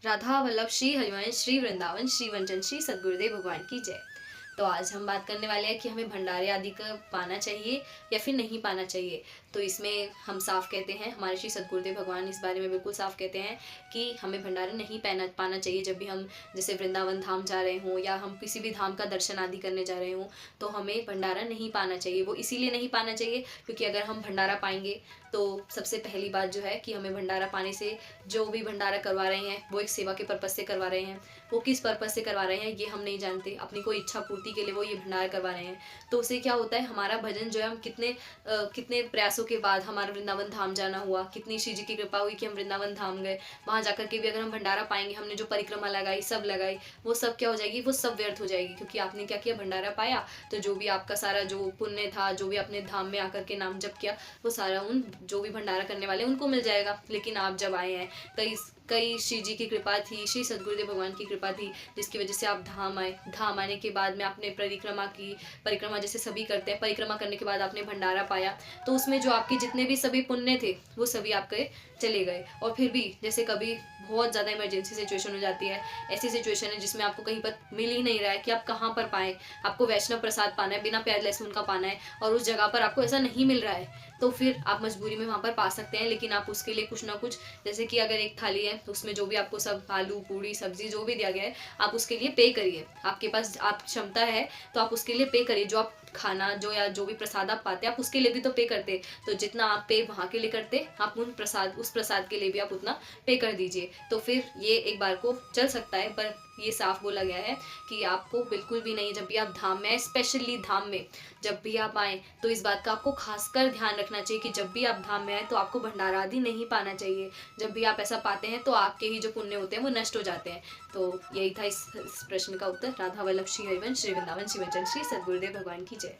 राधा वल्लभ श्री हरिवंश श्री वृंदावन श्री वंचन श्री सद्गुरुदेव भगवान की जय। तो आज हम बात करने वाले हैं कि हमें भंडारे आदि का पाना चाहिए या फिर नहीं पाना चाहिए। तो इसमें हम साफ कहते हैं, हमारे श्री सद्गुरुदेव भगवान इस बारे में बिल्कुल साफ कहते हैं कि हमें भंडारे नहीं पाना चाहिए। जब भी हम जैसे वृंदावन धाम जा रहे हों या हम किसी भी धाम का दर्शन आदि करने जा रहे हों तो हमें भंडारा नहीं पाना चाहिए। वो इसीलिए नहीं पाना चाहिए क्योंकि अगर हम भंडारा पाएंगे तो सबसे पहली बात जो है कि हमें भंडारा पाने से जो भी भंडारा करवा रहे हैं वो एक सेवा के पर्पज़ से करवा रहे हैं। वो किस पर्पज़ से करवा रहे हैं ये हम नहीं जानते, अपनी कोई इच्छा पूर्ति के लिए वो ये भंडारा करवा रहे हैं। तो उससे क्या होता है, हमारा भजन जो है हम कितने प्रयासों के बाद हमारा वृंदावन धाम जाना हुआ, कितनी श्री जी की कृपा हुई कि हम वृंदावन धाम गए। वहाँ जाकर के भी अगर हम भंडारा पाएंगे, हमने जो परिक्रमा लगाई सब लगाई, वो सब क्या हो जाएगी, वो सब व्यर्थ हो जाएगी। क्योंकि आपने क्या किया, भंडारा पाया तो जो भी आपका सारा जो पुण्य था, जो भी अपने धाम में आकर के नाम जप किया, वो सारा उन जो भी भंडारा करने वाले उनको मिल जाएगा। लेकिन आप जब आए हैं, कई श्री जी की कृपा थी, श्री सद्गुरुदेव भगवान की कृपा थी, जिसकी वजह से आप धाम आए। धाम आने के बाद में आपने परिक्रमा की, परिक्रमा जैसे सभी करते हैं, परिक्रमा करने के बाद आपने भंडारा पाया तो उसमें जो आपके जितने भी सभी पुण्य थे वो सभी आपके चले गए। और फिर भी जैसे कभी बहुत ज़्यादा इमरजेंसी सिचुएशन हो जाती है, ऐसी सिचुएशन है जिसमें आपको कहीं पर मिल ही नहीं रहा है कि आप कहाँ पर पाएँ, आपको वैष्णव प्रसाद पाना है, बिना प्याज लहसुन का पाना है और उस जगह पर आपको ऐसा नहीं मिल रहा है, तो फिर आप मजबूरी में वहाँ पर पा सकते हैं। लेकिन आप उसके लिए कुछ ना कुछ, जैसे कि अगर एक थाली है तो उसमें जो भी आपको सब आलू पूड़ी सब्जी जो भी दिया गया है, आप उसके लिए पे करिए। आपके पास आप क्षमता है तो आप उसके लिए पे करिए। जो आप खाना जो या जो भी प्रसाद आप पाते आप उसके लिए भी तो पे करते, तो जितना आप पे वहाँ के लिए करते, आप उस प्रसाद के लिए भी आप उतना पे कर दीजिए। तो फिर ये एक बार को चल सकता है, पर ये साफ बोला गया है कि आपको बिल्कुल भी नहीं, जब भी आप धाम में, स्पेशली धाम में जब भी आप आएँ तो इस बात का आपको खासकर ध्यान रखना चाहिए कि जब भी आप धाम में आए तो आपको भंडारा आदि नहीं पाना चाहिए। जब भी आप ऐसा पाते हैं तो आपके ही जो पुण्य होते हैं वो नष्ट हो जाते हैं। तो यही था इस प्रश्न का उत्तर। राधा वल्लभ श्री हरिवंश श्री वृंदावन श्री वंचन श्री सद्गुरुदेव भगवान की जय।